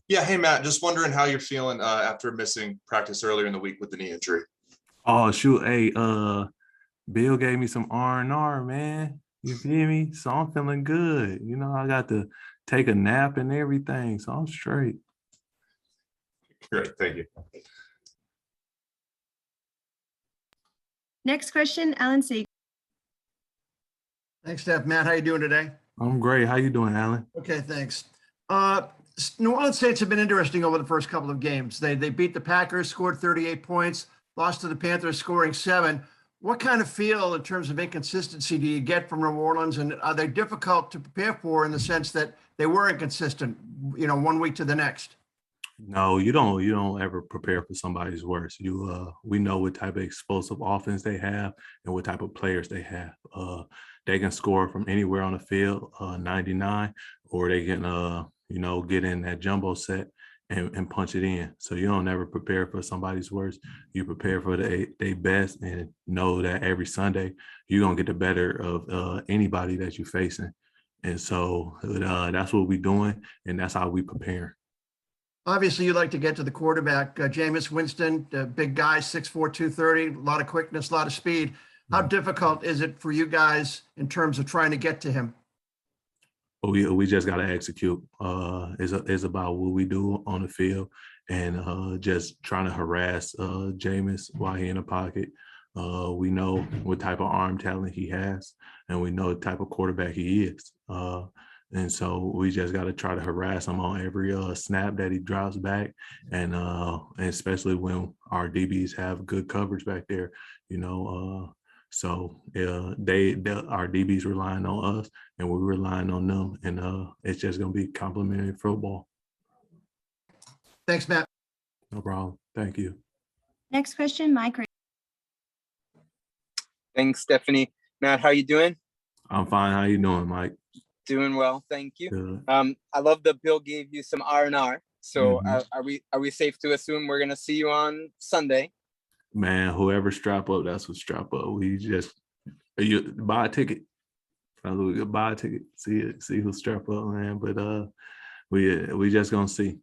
Yeah, hey Matt, just wondering how you're feeling after missing practice earlier in the week with the knee injury. Oh shoot, hey, Bill gave me some R&R, man. You feel me? So I'm feeling good. I got to take a nap and everything, so I'm straight. Great, thank you. Next question, Alan Sieg. Thanks, Steph. Matt, how you doing today? I'm great. How you doing, Alan? Okay, thanks. New Orleans Saints have been interesting over the first couple of games. They beat the Packers, scored 38 points, lost to the Panthers, scoring 7. What kind of feel in terms of inconsistency do you get from New Orleans, and are they difficult to prepare for in the sense that they were inconsistent, one week to the next? No, you don't ever prepare for somebody's worst. We know what type of explosive offense they have and what type of players they have. They can score from anywhere on the field, 99, or they can get in that jumbo set and punch it in. So you don't ever prepare for somebody's worst. You prepare for their best and know that every Sunday you're gonna get the better of anybody that you're facing. And so that's what we're doing, and that's how we prepare. Obviously, you like to get to the quarterback. Jameis Winston, big guy, 6'4", 230, a lot of quickness, a lot of speed. How difficult is it for you guys in terms of trying to get to him? But we just got to execute. It's about what we do on the field and just trying to harass Jameis while he in the pocket. We know what type of arm talent he has, and we know the type of quarterback he is. And so we just got to try to harass him on every snap that he drops back, and especially when our DBs have good coverage back there, So our DBs relying on us, and we're relying on them, and it's just gonna be complimentary football. Thanks, Matt. No problem. Thank you. Next question, Mike. Thanks, Stephanie. Matt, how you doing? I'm fine. How you doing, Mike? Doing well, thank you. Good. I love that Bill gave you some R&R. So Mhm. are we safe to assume we're gonna see you on Sunday? Man, whoever strap up, that's what strap up. We just buy a ticket. Buy a ticket. See who strap up, man. But we just gonna see.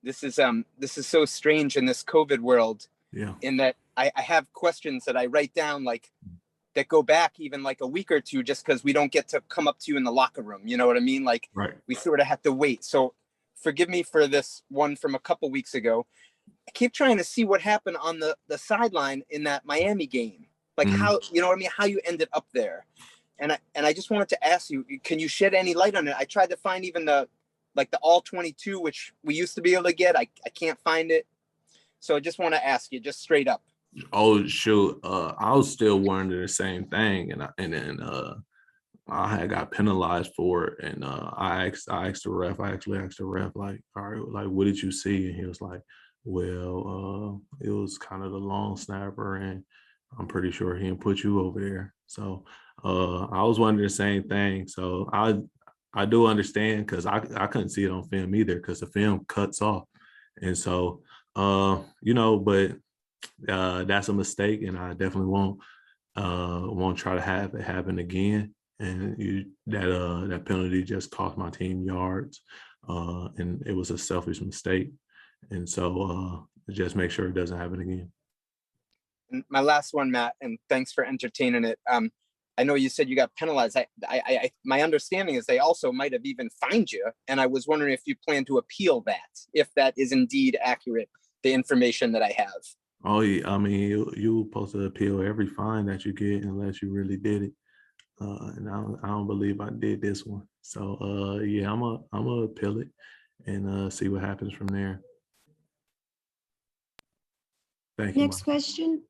This is so strange in this COVID world. Yeah. In that I have questions that I write down that go back even like a week or two, just because we don't get to come up to you in the locker room. You know what I mean? Like, right. We sort of have to wait. So forgive me for this one from a couple weeks ago. I keep trying to see what happened on the sideline in that Miami game. Like how, how you ended up there. And I just wanted to ask you, can you shed any light on it? I tried to find even the all 22, which we used to be able to get. I can't find it. So I just want to ask you just straight up. Oh shoot! I was still wondering the same thing, and then I had got penalized for it, and I asked the ref. I actually asked the ref, like, all right, like, what did you see? And he was like, well, it was kind of the long snapper, and I'm pretty sure he didn't put you over there. So I was wondering the same thing. So I do understand, because I couldn't see it on film either, because the film cuts off, and so but. That's a mistake, and I definitely won't try to have it happen again. And that penalty just cost my team yards, and it was a selfish mistake. And so just make sure it doesn't happen again. And my last one, Matt, and thanks for entertaining it. I know you said you got penalized. My understanding is they also might have even fined you, and I was wondering if you plan to appeal that, if that is indeed accurate, the information that I have. Oh, yeah. I mean, you're supposed to appeal every fine that you get unless you really did it. And I don't believe I did this one. So, yeah, I'm gonna appeal it and see what happens from there. Thank you. Next question.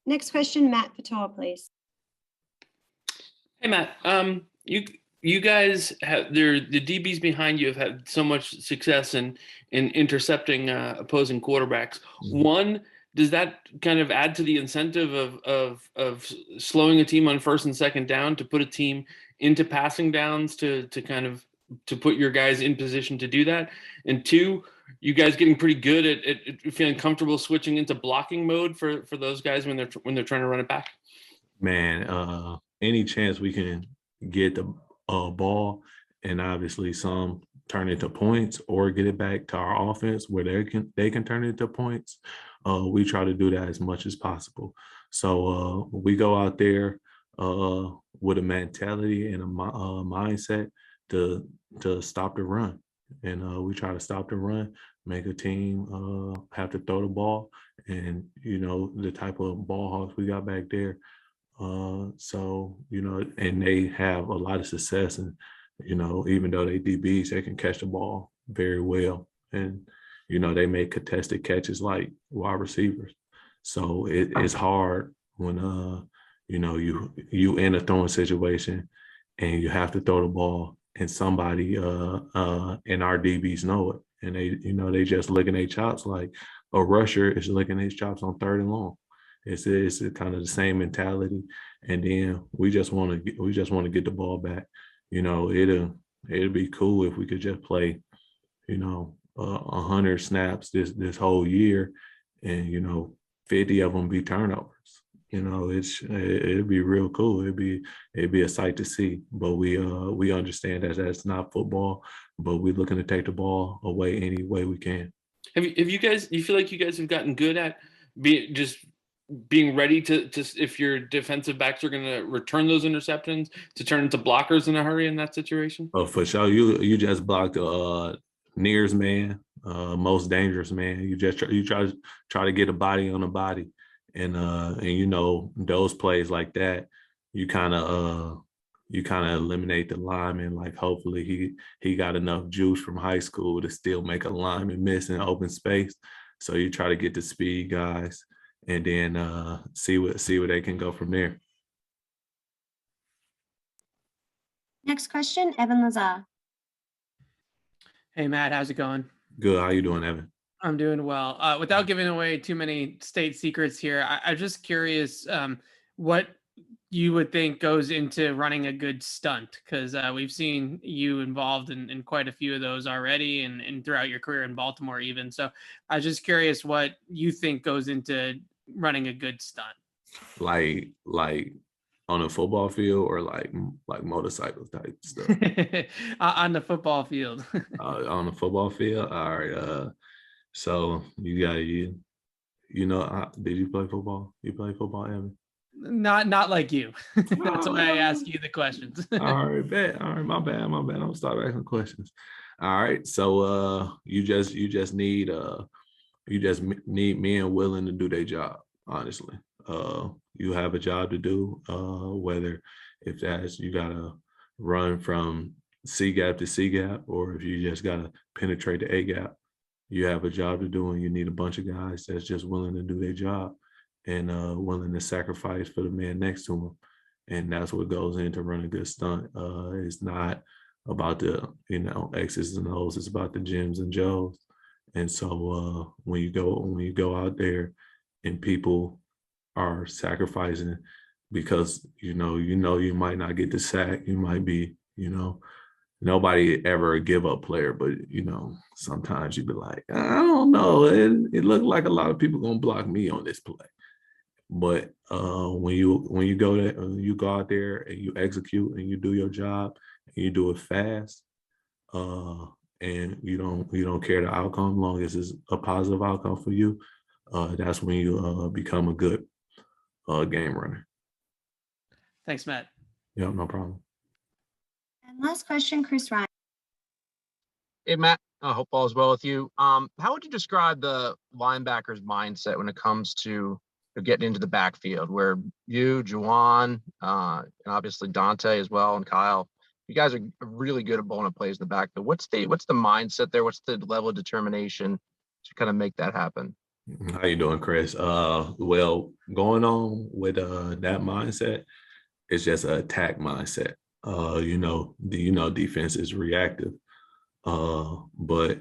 Next question, Matt Patoa, please. Hey, Matt. You guys have the DBs behind you have had so much success in intercepting opposing quarterbacks. Mm-hmm. One, does that kind of add to the incentive of slowing a team on first and second down to put a team into passing downs to put your guys in position to do that? And two, you guys getting pretty good at feeling comfortable switching into blocking mode for those guys when they're trying to run it back? Man, any chance we can get the ball, and obviously some turn into points or get it back to our offense where they can turn it into points. We try to do that as much as possible. So we go out there with a mentality and a mindset to stop the run, and we try to stop the run, make a team have to throw the ball, and the type of ball hawks we got back there. So and they have a lot of success, and even though they DBs, they can catch the ball very well, and they make contested catches like wide receivers. So it's hard when you in a throwing situation and you have to throw the ball, and somebody and our DBs know it, and they just licking their chops like a rusher is licking his chops on 3rd and long. It's kind of the same mentality, and then we just want to get the ball back. It'll be cool if we could just play 100 snaps this whole year, and 50 of them be turnovers. It'd be real cool. It'd be a sight to see. But we understand that that's not football, but we're looking to take the ball away any way we can. Have you guys? You feel like you guys have gotten good at being ready to if your defensive backs are going to return those interceptions to turn into blockers in a hurry in that situation? Oh, for sure. You just blocked nearest man, most dangerous man. You try to get a body on a body, and those plays like that, you kind of eliminate the lineman. Like hopefully he got enough juice from high school to still make a lineman miss in open space. So you try to get the speed guys, and then see where they can go from there. Next question, Evan Lazar. Hey, Matt, how's it going? Good. How you doing, Evan? I'm doing well. Without giving away too many state secrets here, I'm just curious what you would think goes into running a good stunt, because we've seen you involved in quite a few of those already and throughout your career in Baltimore even. So I was just curious what you think goes into running a good stunt. Like on a football field, or like motorcycle type stuff? On the football field. On the football field. All right. So you got did you play football? You play football, Evan? Not like you. That's why I ask you the questions. All right, bet. All right, my bad. I'm gonna start asking questions. All right. So you just need men willing to do their job, honestly. You have a job to do, whether if that's you gotta run from C gap to C gap, or if you just gotta penetrate the A gap. You have a job to do, and you need a bunch of guys that's just willing to do their job and willing to sacrifice for the man next to them. And that's what goes into running a good stunt. It's not about the X's and O's. It's about the Jims and Joes. And so when you go out there and people are sacrificing because you might not get the sack, you might be nobody ever a give up player, but sometimes you be like, I don't know, it looked like a lot of people gonna block me on this play. But when you go there, you go out there and you execute and you do your job and you do it fast, and you don't care the outcome, as long as it's a positive outcome for you, that's when you become a good game runner. Thanks, Matt. Yeah, no problem. And last question, Chris Ryan. Hey, Matt, I hope all is well with you. How would you describe the linebacker's mindset when it comes to getting into the backfield, where you, Juwan, and obviously Dante as well, and Kyle, you guys are really good at blowing up plays in the backfield. What's the mindset there? What's the level of determination to kind of make that happen? How you doing, Chris? Well, going on with that mindset, it's just an attack mindset. Defense is reactive. But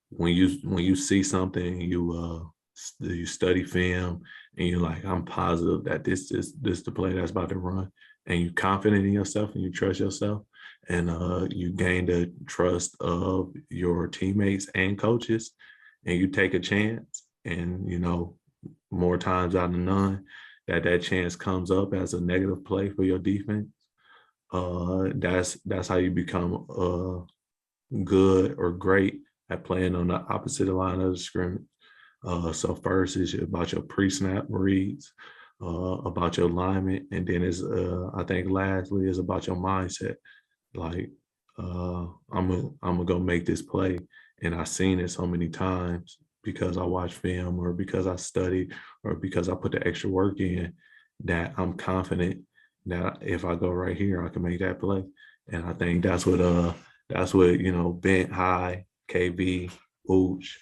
when you see something, you study film, and you're like, I'm positive that this the play that's about to run, and you're confident in yourself and you trust yourself, and you gain the trust of your teammates and coaches, and you take a chance, and more times out of none that chance comes up as a negative play for your defense. That's how you become good or great at playing on the opposite line of the scrimmage. So first is about your pre-snap reads, about your alignment, and then is I think lastly is about your mindset. Like I'm gonna go make this play, and I've seen it so many times because I watch film or because I study or because I put the extra work in, that I'm confident that if I go right here, I can make that play. And I think that's what you know, Bent High, KB, Ooch,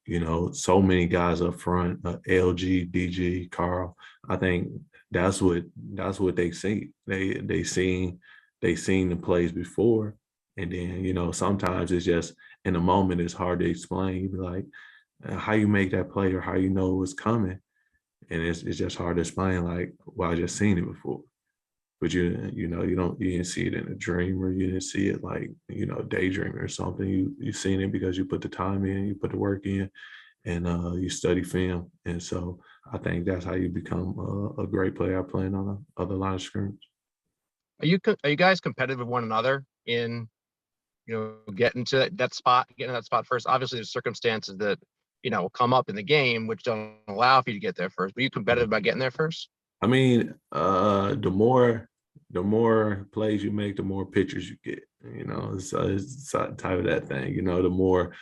you know, so many guys up front, LG, DG, Carl. I think that's what they see. They seen the plays before, and then, you know, sometimes it's just in the moment it's hard to explain. You be like, how you make that play or how you know it's coming, and it's just hard to explain. Like, well, I just seen it before. But you know, you didn't see it in a dream, or you didn't see it like, you know, daydreaming or something. You seen it because you put the time in, you put the work in, and you study film. And so I think that's how you become a great player playing on the other line of scrimmage. Are you guys competitive with one another in, you know, getting to that spot first? Obviously, there's circumstances that, you know, will come up in the game which don't allow for you to get there first. But are you competitive about getting there first? I mean, the more plays you make, the more pictures you get. You know, it's type of that thing. You know, the more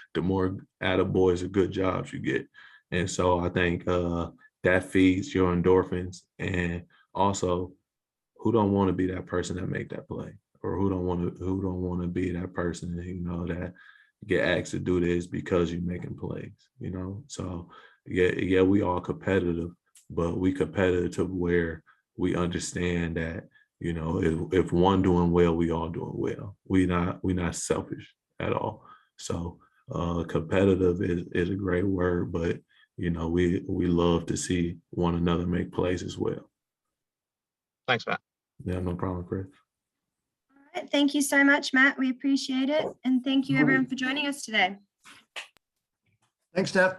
attaboys or good jobs you get, and so I think that feeds your endorphins. And also, who don't want to be that person that make that play, or who don't want to be that person, you know, that get asked to do this because you're making plays. You know, so yeah, we all competitive, but we competitive to where we understand that, you know, if one doing well, we all doing well. We not selfish at all. So competitive is a great word, but, you know, we love to see one another make plays as well. Thanks, Matt. Yeah, no problem, Chris. All right, thank you so much, Matt. We appreciate it. And thank you everyone for joining us today. Thanks, Steph.